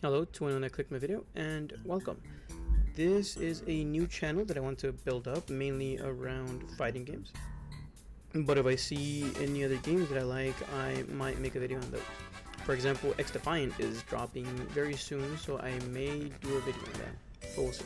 Hello to anyone that clicked my video, and welcome. This is a new channel that I want to build up, mainly around fighting games. But if I see any other games that I like, I might make a video on those. For example, X Defiant is dropping very soon, so I may do a video on that, but we'll see.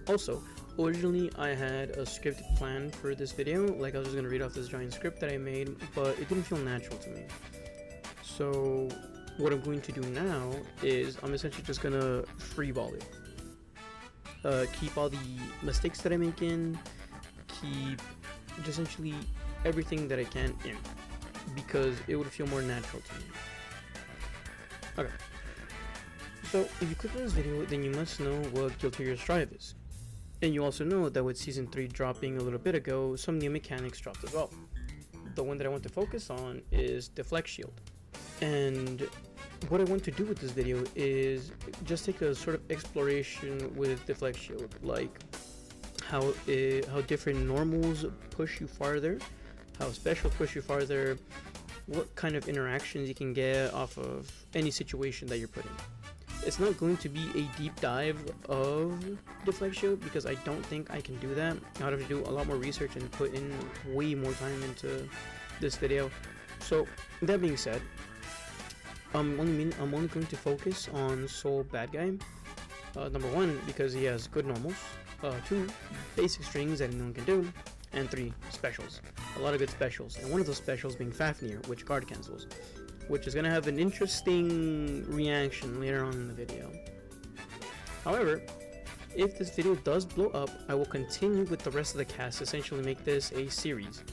Also, originally I had a scripted plan for this video, like I was just going to read off this giant script that I made, but it didn't feel natural to me. So what I'm going to do now is I'm essentially just gonna freeball it. Keep all the mistakes that I make in, keep essentially everything that I can in, because it would feel more natural to me. Okay, so if you click on this video, then you must know what Guilty Gear Strive is. And you also know that with Season 3 dropping a little bit ago, some new mechanics dropped as well. The one that I want to focus on is Deflect Shield. And what I want to do with this video is just take a sort of exploration with Deflect Shield, like how different normals push you farther, how specials push you farther, what kind of interactions you can get off of any situation that you're put in. It's not going to be a deep dive of Deflect Shield because I don't think I can do that. I would have to do a lot more research and put in way more time into this video. So that being said, I'm only going to focus on Soul Bad Guy. Number 1, because he has good normals. 2, basic strings that anyone can do. And 3, specials. A lot of good specials. And one of those specials being Fafnir, which guard cancels, which is going to have an interesting reaction later on in the video. However, if this video does blow up, I will continue with the rest of the cast, essentially make this a series,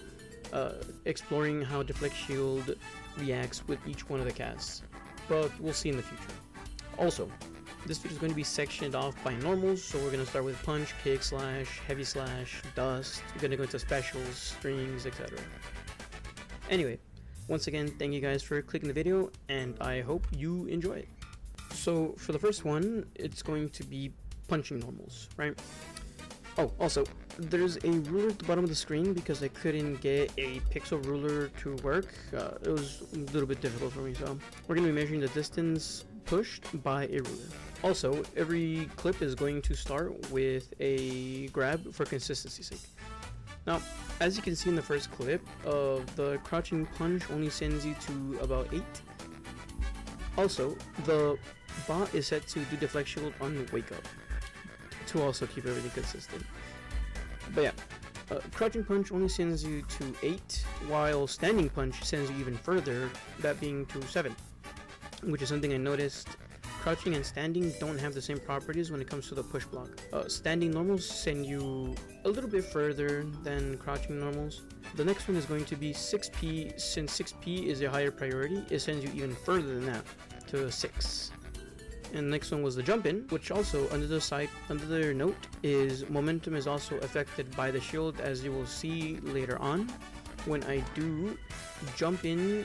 exploring how Deflect Shield reacts with each one of the casts, but we'll see in the future. Also, this video is going to be sectioned off by normals, so we're going to start with punch, kick, slash, heavy slash, dust. We're going to go into specials, strings, etc. Anyway, once again, thank you guys for clicking the video, and I hope you enjoy it. So for the first one, it's going to be punching normals, right? Oh, also, there's a ruler at the bottom of the screen because I couldn't get a pixel ruler to work. It was a little bit difficult for me, so we're going to be measuring the distance pushed by a ruler. Also, every clip is going to start with a grab for consistency's sake. Now, as you can see in the first clip, the crouching punch only sends you to about 8. Also, the bot is set to do Deflect Shield on Wake Up, to also keep everything consistent. But yeah, crouching punch only sends you to 8, while standing punch sends you even further, that being to 7, which is something I noticed. Crouching and standing don't have the same properties when it comes to the push block. Standing normals send you a little bit further than crouching normals. The next one is going to be 6P. Since 6P is a higher priority, it sends you even further than that, to 6. And the next one was the jump in, which also under the note is momentum is also affected by the shield, as you will see later on when I do jump in.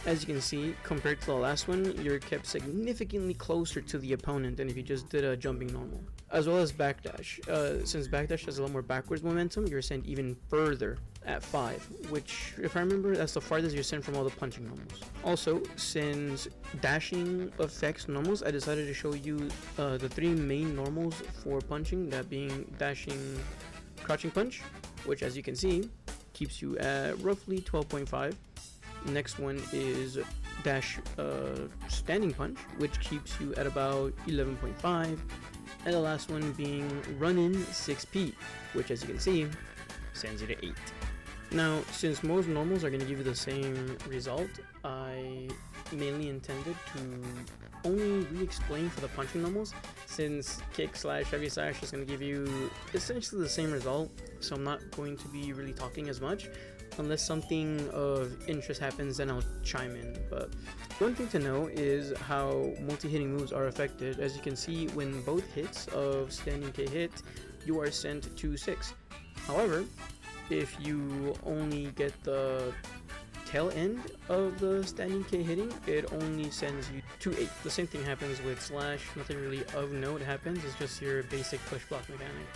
As you can see, compared to the last one, you're kept significantly closer to the opponent than if you just did a jumping normal. As well as backdash. Since backdash has a lot more backwards momentum, you're sent even further at 5, which, if I remember, that's the farthest you're sent from all the punching normals. Also, since dashing affects normals, I decided to show you the 3 main normals for punching, that being dashing, crouching punch, which as you can see, keeps you at roughly 12.5. Next one is dash standing punch, which keeps you at about 11.5, and the last one being run in 6P, which as you can see sends you to 8. Now, since most normals are going to give you the same result, I mainly intended to only re-explain for the punching normals, since kick slash heavy slash is going to give you essentially the same result, so I'm not going to be really talking as much. Unless something of interest happens, then I'll chime in. But one thing to know is how multi-hitting moves are affected. As you can see, when both hits of standing K hit, you are sent to 6. However, if you only get the tail end of the standing K hitting, it only sends you to 8. The same thing happens with slash. Nothing really of note happens. It's just your basic push block mechanic.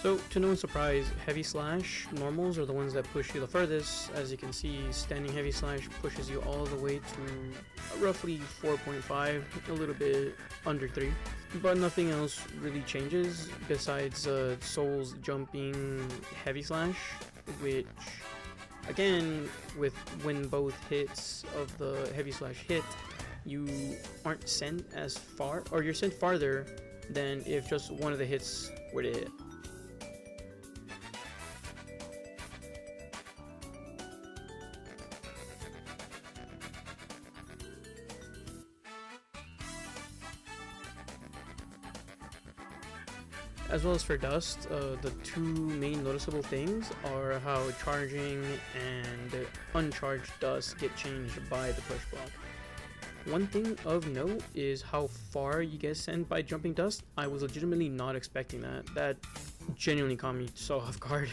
So, to no one's surprise, heavy slash normals are the ones that push you the furthest. As you can see, standing heavy slash pushes you all the way to roughly 4.5, a little bit under 3. But nothing else really changes besides Soul's jumping heavy slash, which, again, when both hits of the heavy slash hit, you aren't sent as far, or you're sent farther than if just one of the hits were to hit. As well as for dust, the two main noticeable things are how charging and uncharged dust get changed by the push block. One thing of note is how far you get sent by jumping dust. I was legitimately not expecting that. That genuinely caught me so off guard.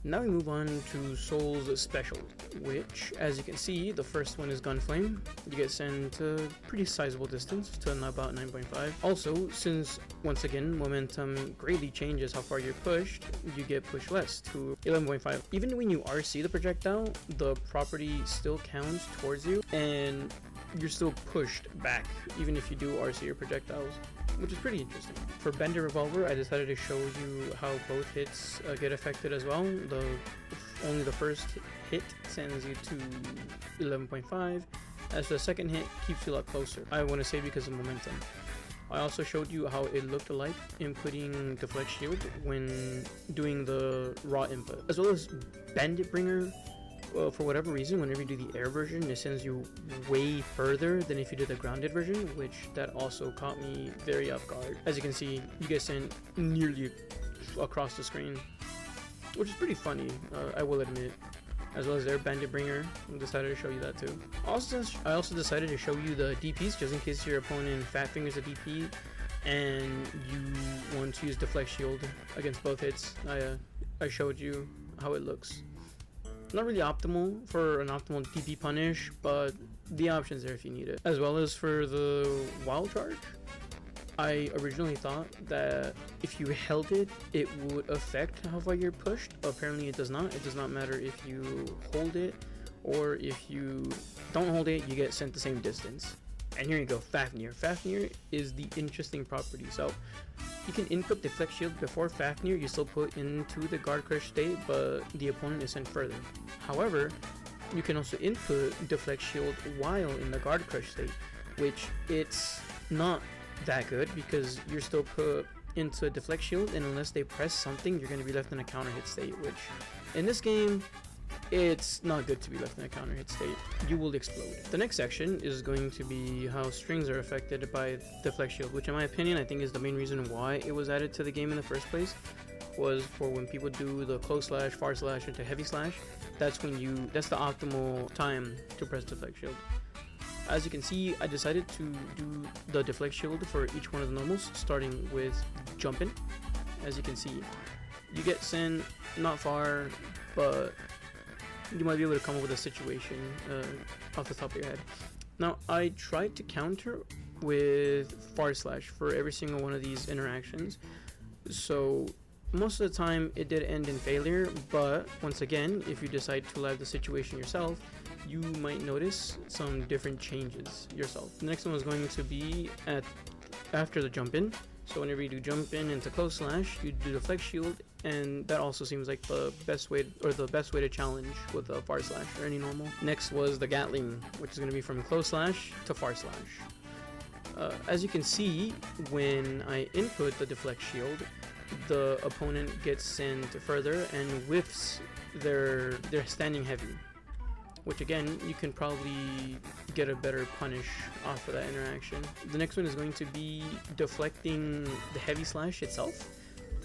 Now we move on to Soul's special, which, as you can see, the first one is Gunflame. You get sent a pretty sizable distance to about 9.5. Also, since, once again, momentum greatly changes how far you're pushed, you get pushed less to 11.5. Even when you RC the projectile, the property still counts towards you, and you're still pushed back, even if you do RC your projectiles, which is pretty interesting. For Bender Revolver, I decided to show you how both hits get affected as well. Only the first hit sends you to 11.5, as the second hit keeps you a lot closer. I want to say because of momentum. I also showed you how it looked like inputting Deflect Shield when doing the raw input, as well as Bandit Bringer. For whatever reason, whenever you do the air version, it sends you way further than if you did the grounded version, which that also caught me very off guard. As you can see, you get sent nearly across the screen, which is pretty funny, I will admit. As well as their Bandit Bringer, I decided to show you that too. I also decided to show you the DPs, just in case your opponent fat fingers a DP and you want to use Deflect Shield against both hits. I showed you how it looks. Not really optimal for an optimal DP punish, but the option's there if you need it. As well as for the wild charge, I originally thought that if you held it, it would affect how far you're pushed. Apparently it does not. It does not matter if you hold it or if you don't hold it, you get sent the same distance. And here you go, Fafnir. Fafnir is the interesting property. So you can input Deflect Shield before Fafnir, you still put into the guard crush state, but the opponent is sent further. However, you can also input Deflect Shield while in the guard crush state, which it's not that good because you're still put into a Deflect Shield, and unless they press something, you're going to be left in a counter hit state, which in this game, it's not good to be left in a counter hit state. You will explode. The next section is going to be how strings are affected by Deflect Shield, which in my opinion I think is the main reason why it was added to the game in the first place, was for when people do the close slash, far slash into heavy slash. That's the optimal time to press Deflect Shield. As you can see, I decided to do the Deflect Shield for each one of the normals, starting with jumping. As you can see, you get sent not far, but you might be able to come up with a situation off the top of your head. Now, I tried to counter with far slash for every single one of these interactions, so most of the time it did end in failure, but once again, if you decide to live the situation yourself, you might notice some different changes yourself. The next one is going to be after the jump in. So whenever you do jump in into close slash, you do Deflect Shield, and that also seems like the best way to challenge with a far slash or any normal. Next was the Gatling, which is going to be from close slash to far slash. As you can see, when I input the Deflect Shield, the opponent gets sent further and whiffs their standing heavy, which again, you can probably get a better punish off of that interaction. The next one is going to be deflecting the heavy slash itself.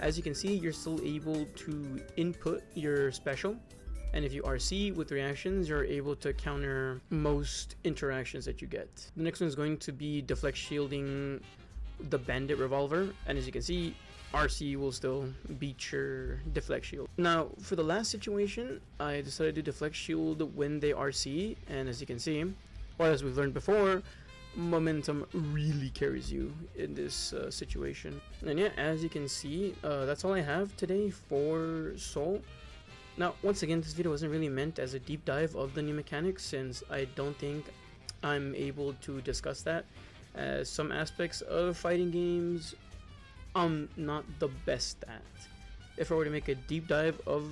As you can see, you're still able to input your special, and if you RC with reactions, you're able to counter most interactions that you get. The next one is going to be Deflect Shielding the Bandit Revolver, and as you can see, RC will still beat your Deflect Shield. Now, for the last situation, I decided to Deflect Shield when they RC, and as you can see, or as we've learned before, momentum really carries you in this situation. And yeah, as you can see, that's all I have today for Soul. Now, once again, this video wasn't really meant as a deep dive of the new mechanics, since I don't think I'm able to discuss that, as some aspects of fighting games I'm not the best at. If I were to make a deep dive of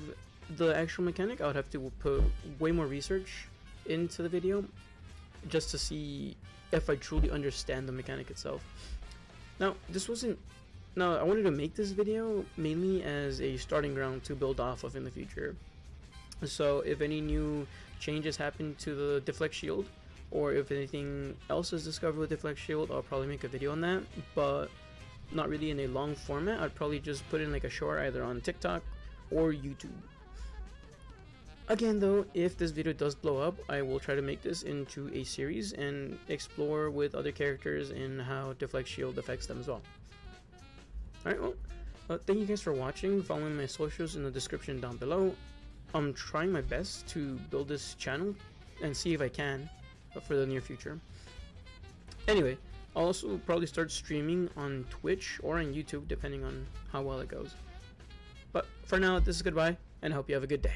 the actual mechanic, I would have to put way more research into the video just to see if I truly understand the mechanic itself. Now, I wanted to make this video mainly as a starting ground to build off of in the future. So if any new changes happen to the Deflect shield, or if anything else is discovered with Deflect shield, I'll probably make a video on that, but not really in a long format. I'd probably just put in like a short either on TikTok or YouTube. Again though, if this video does blow up, I will try to make this into a series and explore with other characters and how Deflect shield affects them as well. Alright, well, thank you guys for watching. Follow my socials in the description down below. I'm trying my best to build this channel and see if I can for the near future. Anyway, I'll also probably start streaming on Twitch or on YouTube depending on how well it goes. But for now, this is goodbye, and I hope you have a good day.